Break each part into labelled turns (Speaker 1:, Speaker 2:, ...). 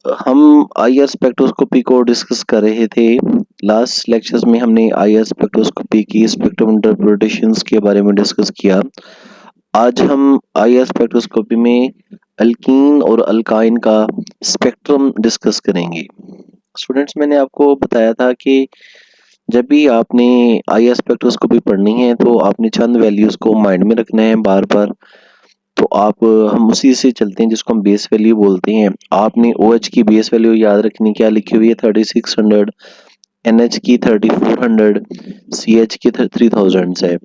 Speaker 1: हम IR spectroscopy को discuss कर रहे थे। लास्ट लेक्चर्स में हमने आईआर स्पेक्ट्रोस्कोपी की स्पेक्ट्रम इंटरप्रिटेशंस के बारे में डिस्कस किया। आज हम आईआर स्पेक्ट्रोस्कोपी में अल्कीन और अल्काइन का स्पेक्ट्रम डिस्कस करेंगे। स्टूडेंट्स, मैंने आपको बताया था कि जब भी आपने आईआर स्पेक्ट्रोस्कोपी पढ़नी है तो आपने चंद वैल्यूज को माइंड में रखना है बार बार। तो आप हम उसी से चलते हैं जिसको हम बेस वैल्यू बोलते हैं। आपने OH की बेस वैल्यू याद रखनी, क्या लिखी हुई है 3600, NH की 3400, CH की 3000 है।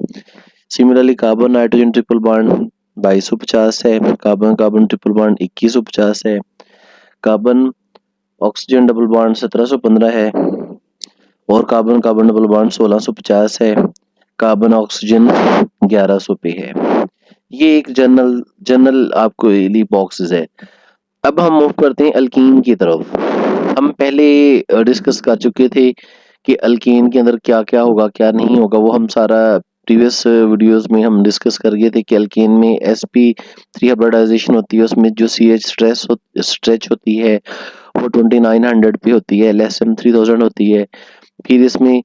Speaker 1: Similarly carbon nitrogen triple bond 2250 है, कार्बन कार्बन ट्रिपल बॉन्ड 2150 है, कार्बन ऑक्सीजन डबल बॉन्ड 1715 है और कार्बन कार्बन डबल बॉन्ड 1650 है, कार्बन ऑक्सीजन 1100 पे है। ये एक जनरल जनरल आपको लिए बॉक्सेस है। अब हम मूव करते हैं अल्कीन की तरफ। हम पहले डिस्कस कर चुके थे कि अल्कीन के अंदर क्या क्या होगा क्या नहीं होगा, वो हम सारा प्रीवियस वीडियोस में हम डिस्कस कर गए थे कि अल्कीन में sp3 हाइब्रिडाइजेशन होती है, उसमें जो CH स्ट्रेच होती है वो 2900 पे होती है, LSM 3000 होती है। फिर इसमें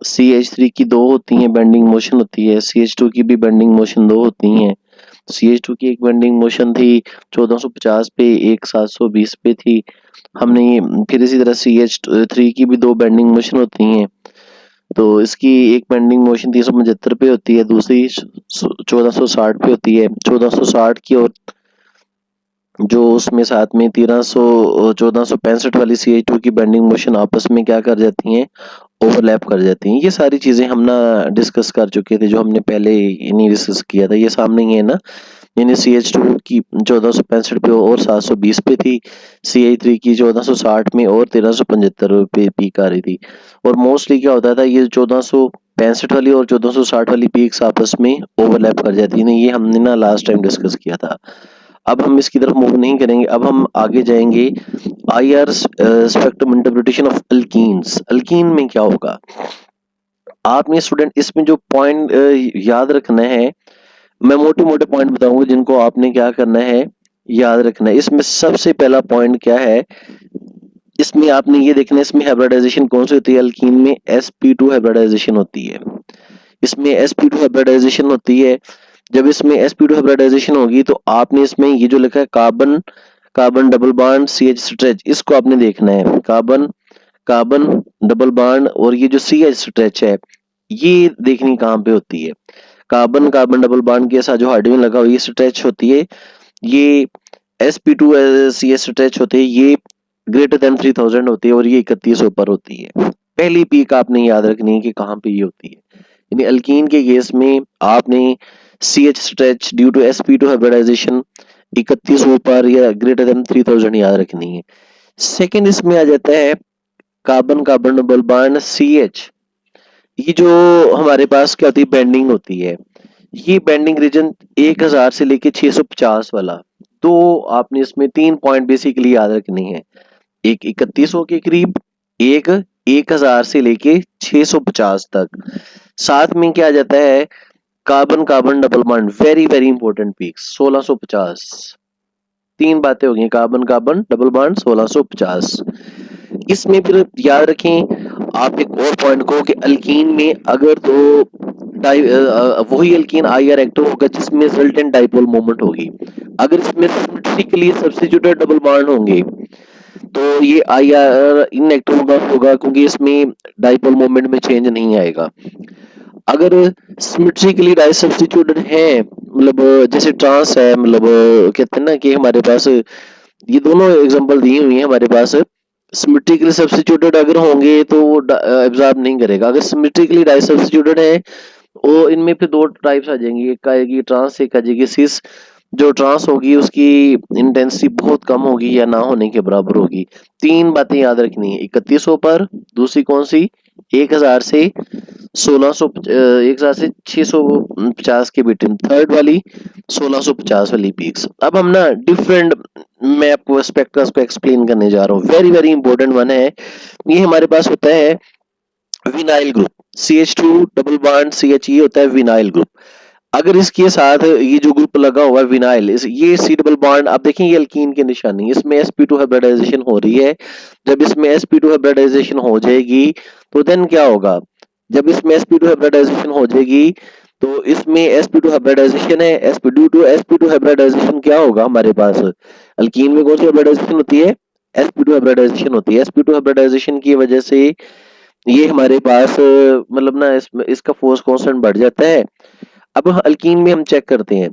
Speaker 1: CH3 की दो होती हैं, बेंडिंग मोशन होती है, CH2 की भी बेंडिंग मोशन दो होती हैं। CH2 की एक बेंडिंग मोशन थी 1450 पे, एक 720 पे थी। हमने फिर इसी तरह CH3 की भी दो बेंडिंग मोशन होती हैं। तो इसकी एक बेंडिंग मोशन 375 पे होती है, दूसरी 1460 पे होती है। 1460 की और जो उसमें साथ में 1465 वाली CH2 की बेंडिंग मोशन आपस में क्या कर जाती हैं, ओवरलैप कर जाती हैं। ये सारी चीजें हम ना डिस्कस कर चुके थे, जो हमने पहले नहीं डिस्कस किया था। ये सामने ही है ना, यानी CH2 की 1465 पे और 720 पे थी, CH3 की 1460 में और 1375 पे पीक आ रही थी। और मोस्टली क्या होता था, ये 1465 वाली और 1460 वाली पीक्स आपस में ओवरलैप कर जाती है। ये हमने ना लास्ट टाइम डिस्कस किया था। अब हम इसकी तरफ मूव नहीं करेंगे, अब हम आगे जाएंगे IR spectrum interpretation of alkenes. Alkyne में क्या होगा, आपने स्टूडेंट इसमें जो पॉइंट याद रखना है, मैं मोटे मोटे पॉइंट बताऊंगा जिनको आपने क्या करना है, याद रखना है। इसमें सबसे पहला पॉइंट क्या है, इसमें आपने ये देखना है, इसमें हाइब्रिडाइजेशन कौन सी होती है, अल्कीन में sp2 हाइब्रिडाइजेशन होती है। इसमें sp2 हाइब्रिडाइजेशन होती है। जब इसमें sp2 हाइब्रिडाइजेशन होगी तो आपने इसमें ये जो लिखा है carbon carbon double bond CH stretch, इसको आपने देखना है। कार्बन कार्बन डबल बॉन्ड और ये जो CH स्ट्रेच है, ये देखनी कहाँ पे होती है। कार्बन कार्बन डबल बॉन्ड के साथ जो हाइड्रोजन लगा हुआ ये स्ट्रेच होती है, ये sp2 CH स्ट्रेच होती है, ये ग्रेटर देन 3000 होती है और ये 3100 पर होती है। पहली पीक आपने याद रखनी है कि कहाँ पे ये होती है। यानी अल्कीन के केस में आपने CH stretch due to sp2 hybridisation 3100 पर या ग्रेटर देन 3000 याद रखनी है। सेकंड इसमें आ जाता है carbon carbon double bond CH। ये जो हमारे पास क्या होती है, बेंडिंग होती है। ये बेंडिंग रीजन 1000 से लेके 650 वाला। तो आपने इसमें 3 पॉइंट बेसिकली याद रखनी है। एक 3100 के करीब, एक 1000 से लेके 650 तक। साथ में क्या आ जाता है, carbon carbon double bond, very very important peaks 1650। तीन बातें हो गई, कार्बन कार्बन डबल बॉन्ड 1650। इसमें फिर याद रखें आप एक और पॉइंट को कि अल्कीन में अगर तो वही अल्कीन आईआर एक्टिव होगा जिसमें रिजल्टेंट डाइपोल मोमेंट होगी। अगर इसमें सिमेट्रिकली सब्स्टिट्यूटेड डबल बॉन्ड होंगे तो ये आईआर इनएक्टिव होगा क्योंकि इसमें डाइपोल मोमेंट में चेंज नहीं आएगा। अगर सिमेट्रिकली डाई सब्स्टिट्यूटेड है, मतलब जैसे ट्रांस है, मतलब कहते हैं ना कि हमारे पास ये दोनों एग्जांपल दी हुई है हमारे पास। सिमेट्रिकली सब्स्टिट्यूटेड अगर होंगे तो वो एब्जॉर्ब नहीं करेगा। अगर सिमेट्रिकली डाई सब्स्टिट्यूटेड है, वो इनमें फिर दो टाइप्स आ जाएंगी, एक आएगी ट्रांस, एक आ जाएगी सिस। जो ट्रांस होगी उसकी इंटेंसिटी बहुत कम होगी या ना होने के बराबर होगी। तीन बातें याद रखनी है, 3100 पर, दूसरी कौन सी 1000 से 1600, 1000 से 650 के बिटवीन, थर्ड वाली 1650 वाली पीक्स। अब हम ना डिफरेंट, मैं आपको स्पेक्ट्रम्स को एक्सप्लेन करने जा रहा हूँ। वेरी वेरी इंपॉर्टेंट वन है। ये हमारे पास होता है vinyl group, CH2 double bond CH, ये होता है विनाइल ग्रुप। अगर इसके साथ ये जो ग्रुप लगा हुआ है विनाइल, ये सी डबल बॉन्ड, आप देखें ये अल्कीन की निशानी, इसमें sp2 हाइब्रिडाइजेशन हो रही है। जब इसमें sp2 हाइब्रिडाइजेशन हो जाएगी तो देन क्या होगा, जब इसमें sp2 हाइब्रिडाइजेशन हो जाएगी तो इसमें sp2 हाइब्रिडाइजेशन है, sp2 sp2 हाइब्रिडाइजेशन क्या होगा हमारे पास, अल्कीन में कौन सी हाइब्रिडाइजेशन होती है, sp2 हाइब्रिडाइजेशन होती है। sp2 हाइब्रिडाइजेशन की वजह से ये हमारे पास मतलब ना इसका फोर्स कांस्टेंट बढ़ जाता है। अब अल्कीन में हम चेक करते हैं,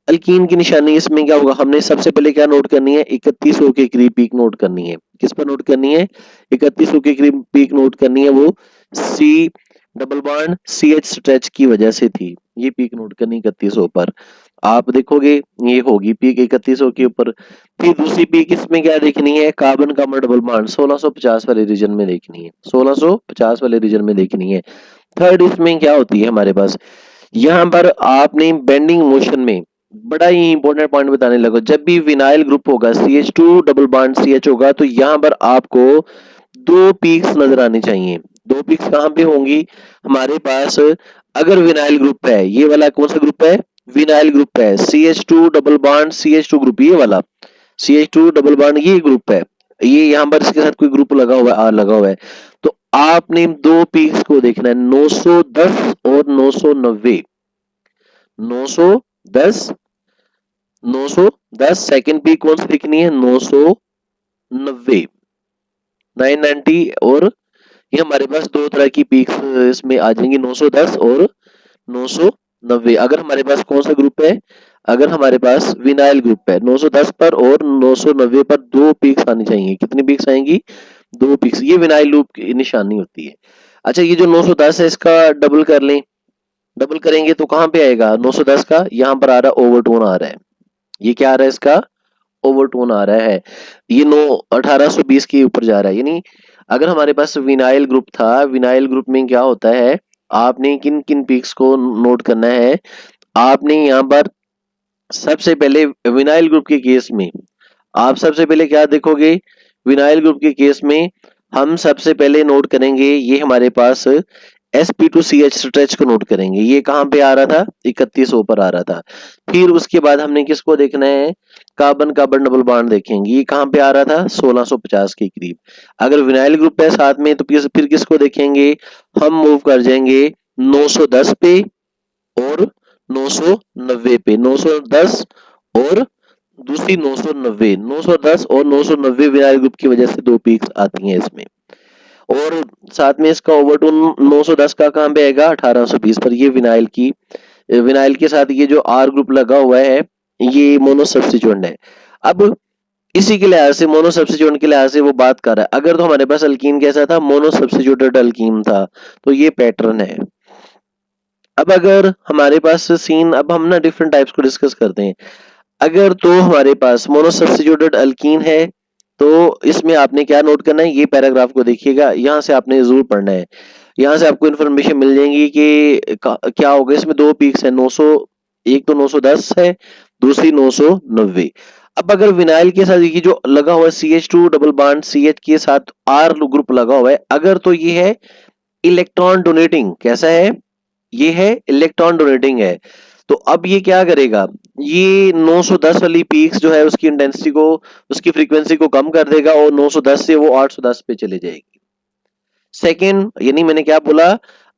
Speaker 1: अल्कीन की निशानी इसमें क्या होगा, हमने सबसे पहले क्या नोट करनी है, 3100 के करीब पीक नोट करनी है। किस पर नोट करनी है, 3100 के करीब पीक नोट करनी है, वो C double bond C H stretch की वजह से थी, ये पीक नोट करनी 3100 पर। आप देखोगे ये होगी पीक 3100 के ऊपर। फिर दूसरी पीक इसमें क्या देखनी है, कार्बन कार्बन डबल बॉन्ड 1650 वाले रीजन में देखनी है, 1650 वाले रीजन में देखनी है। थर्ड इसमें क्या होती है हमारे पास, यहाँ पर आपने बेंडिंग मोशन में बड़ा ही इंपॉर्टेंट पॉइंट बताने लगा, जब भी विनाइल ग्रुप होगा CH2 डबल बॉन्ड CH होगा तो यहाँ पर आपको दो पीक्स नजर आनी चाहिए। दो पीक्स कहाँ पे होंगी हमारे पास, अगर विनाइल ग्रुप है, ये वाला कौन सा ग्रुप है, विनाइल ग्रुप है, CH2 double bond CH2 group, ये वाला CH2 डबल बॉन्ड ये ग्रुप है, ये यहाँ पर इसके साथ कोई ग्रुप लगा हुआ है, R लगा हुआ है, तो आपने दो पीक्स को देखना है, 910 और 990। 910 910 सेकंड पीक कौन सी देखनी है, 990 990, और ये हमारे पास दो तरह की पीक्स इसमें आ जाएंगी, 910 और 990। अगर हमारे पास कौन सा ग्रुप है, अगर हमारे पास विनाइल ग्रुप है, 910 पर और 990 पर दो पीक्स आनी चाहिए। कितनी पीक्स आएंगी, दो पीक्स, ये विनाइल लूप की निशानी होती है। अच्छा, ये जो 910 है इसका डबल कर लें, डबल करेंगे तो कहाँ पे आएगा, 910 का यहाँ पर आ रहा है ओवरटोन आ रहा है, ये क्या आ रहा है इसका, ओवरटोन आ रहा है, ये 1820 के ऊपर जा रहा है। यानी अगर हमारे पास विनाइल ग्रुप था, विनाइल ग्रुप में क्या होता है, आपने किन किन पीक्स को नोट करना है, आपने यहाँ पर सबसे पहले विनाइल ग्रुप के केस में आप सबसे पहले क्या देखोगे, विनाइल ग्रुप के केस में हम सबसे पहले नोट करेंगे, ये हमारे पास sp2ch स्ट्रेच को नोट करेंगे, ये कहाँ पे आ रहा था, 3100 पर आ रहा था। फिर उसके बाद हमने किसको देखना है, कार्बन कार्बन डबल बॉन्ड देखेंगे, ये कहाँ पे आ रहा था, 1650 के करीब। अगर विनाइल ग्रुप है साथ में तो फिर किसको देखेंगे, हम मूव कर जाएंगे 910 पे और 990 पे, 910 और दूसरी 990, 910 और 990 विनाइल ग्रुप की वजह से दो पीक्स आती हैं इसमें। और साथ में इसका ओवरटोन 910 का कहाँ पे आएगा, 1820 पर, ये विनाइल की, विनाइल के साथ ये जो आर ग्रुप लगा हुआ है ये मोनो सब्स्टिट्यूएंट है। अब इसी के लिहाज से, मोनो सब्स्टिट्यूएंट के लिहाज से वो बात कर रहा है, अगर तो हमारे पास अल्कीन कैसा था, मोनो सब्स्टिट्यूटेड अल्कीन था, तो ये पैटर्न है। अब अगर हमारे पास सीन, अब हम ना डिफरेंट टाइप्स को डिस्कस करते हैं। अगर तो हमारे पास मोनो सब्स्टिट्यूटेड अल्कीन है तो इसमें आपने क्या नोट करना है, ये पैराग्राफ को देखिएगा, यहाँ से आपने जरूर पढ़ना है, यहाँ से आपको इन्फॉर्मेशन मिल जाएगी कि क्या होगा। इसमें दो पीक्स है, 900, एक तो 910 है, दूसरी 990। अब अगर विनाइल के साथ ये जो लगा हुआ है CH2 डबल बॉन्ड CH के साथ R ग्रुप लगा हुआ है, अगर तो ये है इलेक्ट्रॉन डोनेटिंग, कैसा है, ये है इलेक्ट्रॉन डोनेटिंग है, तो अब ये क्या करेगा, ये 910 वाली पीक्स जो है उसकी इंटेंसिटी को, उसकी फ्रीक्वेंसी को कम कर देगा और 910 से वो 810 पे चले जाएगी। सेकेंड, यानी मैंने क्या बोला,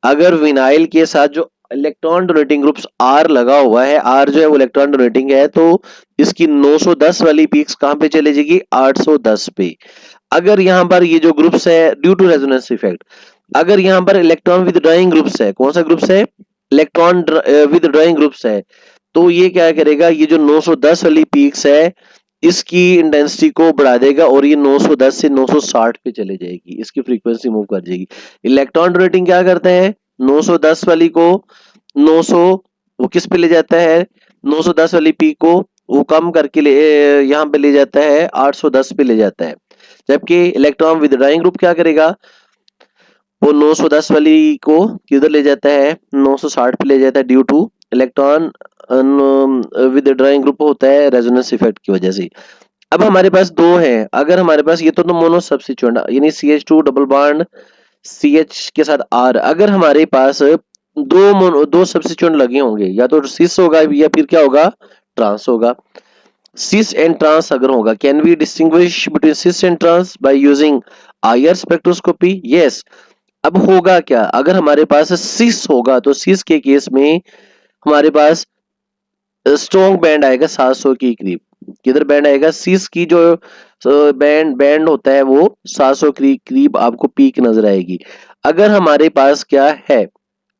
Speaker 1: अगर विनाइल के साथ जो इलेक्ट्रॉन डोनेटिंग ग्रुप्स आर लगा हुआ है, आर जो है वो इलेक्ट्रॉन डोनेटिंग है, तो इसकी 910 वाली पीक्स कहां पे चले जाएगी, 810 पे। अगर यहाँ पर ये जो ग्रुप्स है ड्यू टू रेजोनेंस इफेक्ट, अगर यहाँ पर इलेक्ट्रॉन विदड्रॉइंग ग्रुप्स है, कौन सा ग्रुप्स है, इलेक्ट्रॉन विदड्रॉइंग ग्रुप्स है, तो ये क्या करेगा, ये जो 910 वाली पीक्स है इसकी इंटेंसिटी को बढ़ा देगा और ये 910 से 960 पे चले जाएगी, इसकी फ्रीक्वेंसी मूव कर जाएगी। इलेक्ट्रॉन डोनेटिंग क्या करते हैं, 910 वाली को 900 वो किस पे ले जाता है, 910 वाली पीक को वो कम करके ले यहाँ पे ले जाता है, 810 पे ले जाता है। जबकि इलेक्ट्रॉन विदड्रॉइंग ग्रुप क्या करेगा, वो 910 वाली को किधर ले जाता है, 960 पे ले जाता है, due two electron withdrawing group होता है रेजोनेंस इफेक्ट की वजह से। अब हमारे पास दो हैं, अगर हमारे पास ये तो मोनो सब्स्टिट्यूएंट यानी CH2 डबल बॉन्ड CH के साथ R, अगर हमारे पास दो सब्स्टिट्यूएंट लगे होंगे, या तो सिस होगा या फिर क्या होगा, ट्रांस होगा। सिस एंड ट्रांस अगर होगा, can we distinguish between cis and trans by using IR spectroscopy? Yes. अब होगा क्या, अगर हमारे पास सिस होगा तो सिस के केस में हमारे पास स्ट्रॉन्ग बैंड आएगा 700 के करीब। किधर बैंड आएगा, सिस की जो बैंड बैंड होता है वो 700 के करीब आपको पीक नजर आएगी। अगर हमारे पास क्या है,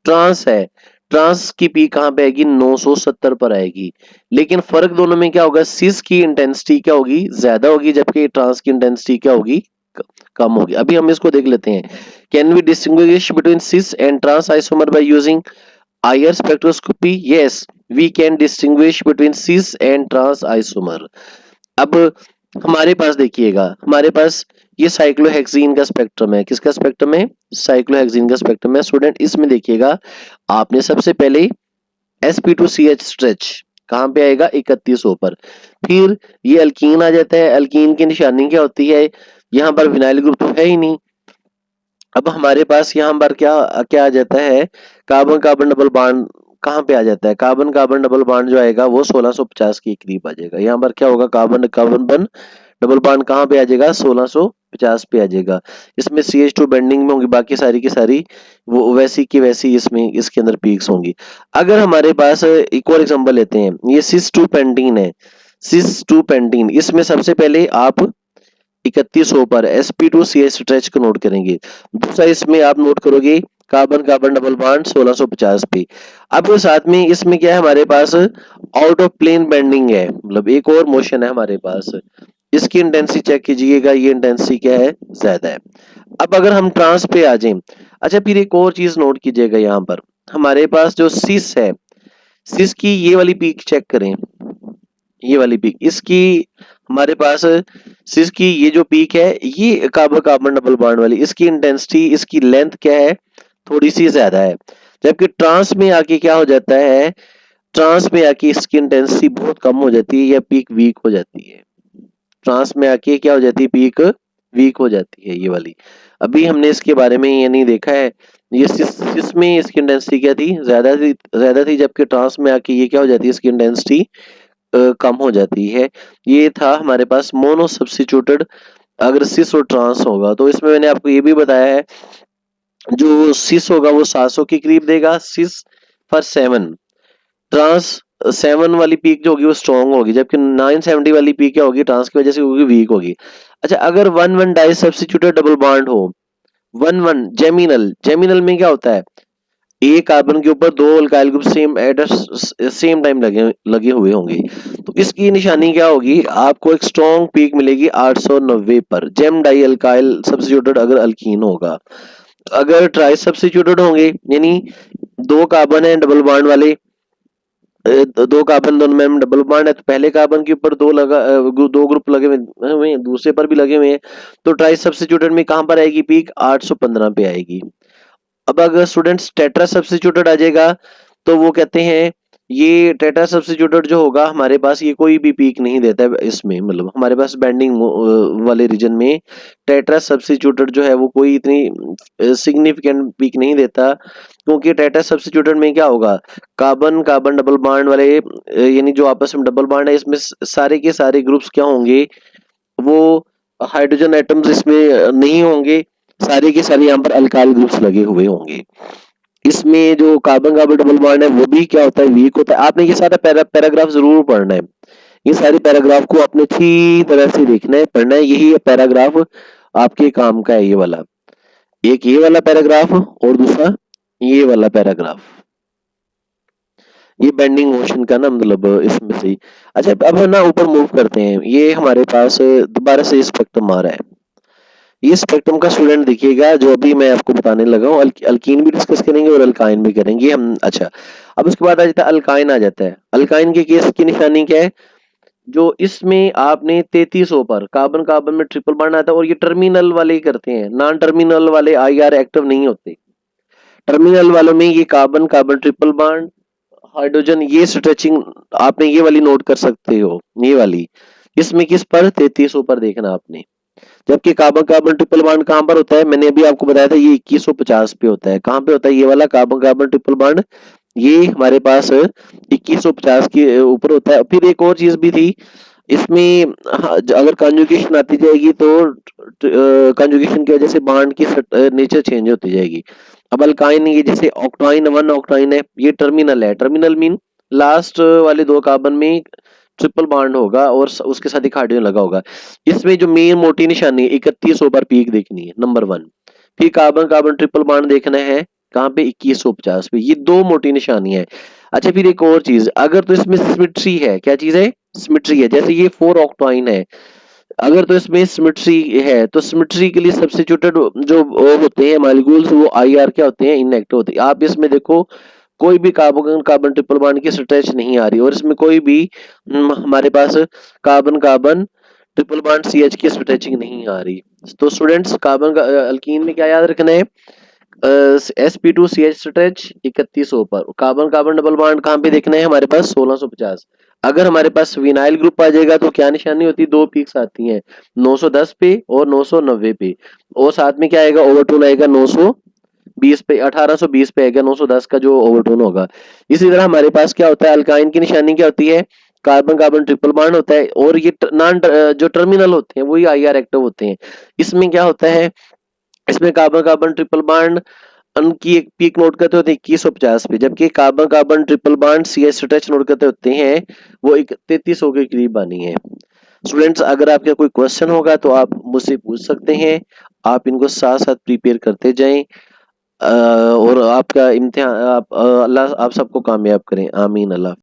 Speaker 1: ट्रांस है, ट्रांस की पीक कहां पे आएगी, 970 पर आएगी। लेकिन फर्क दोनों में क्या होगा, सिस की इंटेंसिटी क्या होगी, ज्यादा होगी, जबकि ट्रांस की इंटेंसिटी क्या होगी, कम होगी। अभी हम इसको देख लेते हैं। Can we distinguish between cis and trans isomer by using IR spectroscopy? Yes, we can distinguish between cis and trans isomer. अब हमारे पास देखिएगा, हमारे पास ये साइक्लोहेक्सीन का स्पेक्ट्रम है। किसका स्पेक्ट्रम है, साइक्लोहेक्सीन का स्पेक्ट्रम है। स्टूडेंट इसमें देखिएगा, आपने सबसे पहले sp2ch स्ट्रेच कहां पे आएगा, 3100 पर। फिर ये अल्कीन आ जाता है। अल्कीन की निशानी क्या होती है, यहाँ पर विनाइल ग्रुप तो है ही नहीं। अब हमारे पास यहाँ पर क्या क्या आ जाता है, कार्बन कार्बन डबल बॉन्ड कहाँ पे आ जाता है, कार्बन कार्बन डबल बॉन्ड जो आएगा वो 1650 के करीब आ जाएगा। यहाँ पर क्या होगा, कार्बन कार्बन डबल बॉन्ड कहाँ पे आ जाएगा, 1650 पे आ जाएगा। इसमें CH2 बेंडिंग में होंगी, बाकी सारी की सारी वो वैसी की वैसी इसमें इसके अंदर पीक्स होंगी। अगर हमारे पास एक और एग्जांपल लेते हैं, ये सिस टू पेंटीन है, सिस टू पेंटीन, इसमें सबसे पहले आप 3100 पर sp2ch स्ट्रेच को नोट करेंगे। दूसरा इसमें आप नोट करोगे कार्बन कार्बन डबल बॉन्ड 1650 पे। अब साथ में इसमें क्या है, हमारे पास आउट ऑफ प्लेन बेंडिंग है, मतलब एक और मोशन है हमारे पास। इसकी इंटेंसिटी चेक कीजिएगा, ये इंटेंसिटी क्या है, ज्यादा है। अब अगर हम ट्रांस पे आ जाएं, अच्छा फिर एक और चीज नोट कीजिएगा, यहाँ पर हमारे पास जो सिस है, सिस की ये वाली पीक चेक करें, ये वाली पीक इसकी हमारे पास सिस की ये जो पीक है, ये कार्बन कार्बन डबल बॉन्ड वाली, इसकी इंटेंसिटी इसकी लेंथ क्या है, थोड़ी सी ज्यादा है। जबकि ट्रांस में आके क्या हो जाता है, ट्रांस में आके इसकी इंटेंसिटी बहुत कम हो जाती है या पीक वीक हो जाती है। ट्रांस में आके क्या हो जाती है, पीक वीक हो जाती है ये वाली। अभी हमने इसके बारे में ये नहीं देखा है, ये सिस में इसकी इंटेंसिटी क्या थी, ज्यादा थी, जबकि ट्रांस में आके ये क्या हो जाती है, इसकी इंटेंसिटी कम हो जाती है। ये था हमारे पास मोनो सब्स्टिट्यूटेड। अगर सिस और ट्रांस होगा तो इसमें मैंने आपको ये भी बताया है, जो सिस होगा वो 700 के करीब देगा, सिस फॉर 7, ट्रांस 7 वाली पीक जो होगी वो स्ट्रॉन्ग होगी, जबकि 970 वाली पीक क्या होगी, ट्रांस की वजह से होगी, वीक होगी। अच्छा अगर 1 1 डाई सब्स्टिट्यूटेड डबल बॉन्ड हो, 1 1 जेमिनल, जेमिनल में क्या होता है, एक कार्बन के ऊपर दो alkyl group same at same time लगे लगे हुए होंगे, तो इसकी निशानी क्या होगी, आपको एक स्ट्रॉन्ग पीक मिलेगी 890 पर, जेम डाई अल्काइल सब्स्टिट्यूटेड अगर अल्कीन होगा। अगर ट्राई सब्स्टिट्यूटेड होंगे, यानी दो कार्बन है डबल बॉन्ड वाले, दो कार्बन दोनों में डबल बॉन्ड है, तो पहले कार्बन के ऊपर दो ग्रुप लगे हुए हैं, दूसरे पर भी लगे हुए हैं, तो ट्राई सब्स्टिट्यूटेड में कहां पर आएगी पीक, 815 पे आएगी। अब अगर स्टूडेंट्स टेट्रा सब्स्टिट्यूटेड आ जाएगा, तो वो कहते हैं ये टेट्रा सब्स्टिट्यूटेड जो होगा हमारे पास, ये कोई भी पीक नहीं देता है इसमें, मतलब हमारे पास बेंडिंग वाले रीजन में टेट्रा सब्स्टिट्यूटेड जो है वो कोई इतनी सिग्निफिकेंट पीक नहीं देता, क्योंकि टेट्रा सब्स्टिट्यूटेड में क्या होगा, कार्बन कार्बन डबल बॉन्ड वाले यानी जो आपस में डबल बॉन्ड है, इसमें सारे के सारे ग्रुप्स क्या होंगे, वो हाइड्रोजन एटम्स इसमें नहीं होंगे, सारे के सारे यहाँ पर अल्काइल ग्रुप्स लगे हुए होंगे। इसमें जो कार्बन कार्बन डबल बॉन्ड है वो भी क्या होता है, वीक होता है। आपने ये सारा पैराग्राफ जरूर पढ़ना है, ये सारे पैराग्राफ को आपने अच्छी तरह से देखना है, पढ़ना है। यही पैराग्राफ आपके काम का है, ये वाला, एक ये वाला पैराग्राफ और दूसरा ये वाला पैराग्राफ, ये बेंडिंग मोशन का ना, मतलब इसमें से। अच्छा अब है ना, ऊपर मूव करते हैं, ये हमारे पास दोबारा से स्पेक्ट्रम आ रहा है। ये स्पेक्ट्रम का स्टूडेंट देखिएगा, जो अभी मैं आपको बताने लगा हूँ, अल्कीन भी डिस्कस करेंगे और अल्काइन भी करेंगे हम। अच्छा अब उसके बाद आ जाता है अल्काइन, आ जाता है अल्काइन के केस की निशानी क्या है, जो इसमें आपने 3300 पर कार्बन कार्बन में ट्रिपल बॉन्ड आता है, और ये टर्मिनल वाले ही करते हैं, नॉन टर्मिनल वाले IR एक्टिव नहीं होते। टर्मिनल वालों में ये carbon carbon triple bond, hydrogen, ये स्ट्रेचिंग आपने ये वाली नोट कर सकते हो, ये वाली। इसमें किस पर, 3300 पर देखना आपने। जबकि कार्बन कार्बन ट्रिपल बॉन्ड कहाँ पर होता है, मैंने अभी आपको बताया था ये 2150 पे होता है। कहाँ पे होता है ये वाला कार्बन कार्बन ट्रिपल बॉन्ड, ये हमारे पास 2150 के ऊपर होता है। फिर एक और चीज भी थी इसमें, हाँ, अगर कंजुगेशन आती जाएगी तो कंजुगेशन की वजह से बॉन्ड की नेचर चेंज होती जाएगी। अब अल्काइन ये जैसे ऑक्टाइन 1 ऑक्टाइन है, ये टर्मिनल है। टर्मिनल मीन लास्ट वाले दो कार्बन में ट्रिपल बॉन्ड होगा और उसके साथ एक हाइड्रोजन लगा होगा। इसमें जो मेन मोटी निशानी है 3100 पर पीक देखनी है, नंबर 1। फिर कार्बन कार्बन ट्रिपल बॉन्ड देखना है कहाँ पे, 2150 पे। ये दो मोटी निशानी है। अच्छा, फिर एक और चीज, अगर तो इसमें सिमेट्री है, क्या चीज है, सिमेट्री है। जैसे ये 4 ऑक्टाइन है, अगर तो इसमें सिमेट्री है तो सिमेट्री के लिए सब्स्टिट्यूटेड जो वो होते हैं मॉलिक्यूल्स, वो आईआर क्या होते हैं, इनएक्टिव होते हैं। आप इसमें देखो कोई भी कार्बन कार्बन ट्रिपल बॉन्ड की स्ट्रेच नहीं आ रही, और इसमें कोई भी हमारे पास carbon carbon triple bond C H की स्ट्रेचिंग नहीं आ रही। तो स्टूडेंट्स, कार्बन अल्कीन में क्या याद रखना है, sp2ch स्ट्रेच 3100 पर। कार्बन कार्बन डबल बॉन्ड कहाँ पे देखना है, हमारे पास 1650। अगर हमारे पास विनाइल ग्रुप आ जाएगा तो क्या निशानी होती है, दो पीक्स आती हैं, 910 पे और 990 पे। और साथ में क्या आएगा, ओवरटोन आएगा 920 पे, 1820 पे आएगा 910 का जो ओवरटोन होगा। इसी तरह हमारे पास क्या होता है, अल्काइन की निशानी क्या होती है, कार्बन कार्बन ट्रिपल बॉन्ड होता है, और ये नॉन जो टर्मिनल होते हैं वही आईआर एक्टिव होते हैं। इसमें क्या होता है, इसमें कार्बन कार्बन ट्रिपल बॉन्ड उनकी एक पीक नोट करते होते हैं 2150 पे, जबकि carbon carbon triple bond C H touch note करते होते हैं वो 3300 के करीब बनी है। स्टूडेंट्स, अगर आपका कोई क्वेश्चन होगा तो आप मुझसे पूछ सकते हैं। आप इनको साथ साथ प्रिपेयर करते जाएं, और आपका इम्तिहान, अल्लाह आप सबको कामयाब करें, आमीन। अल्लाह।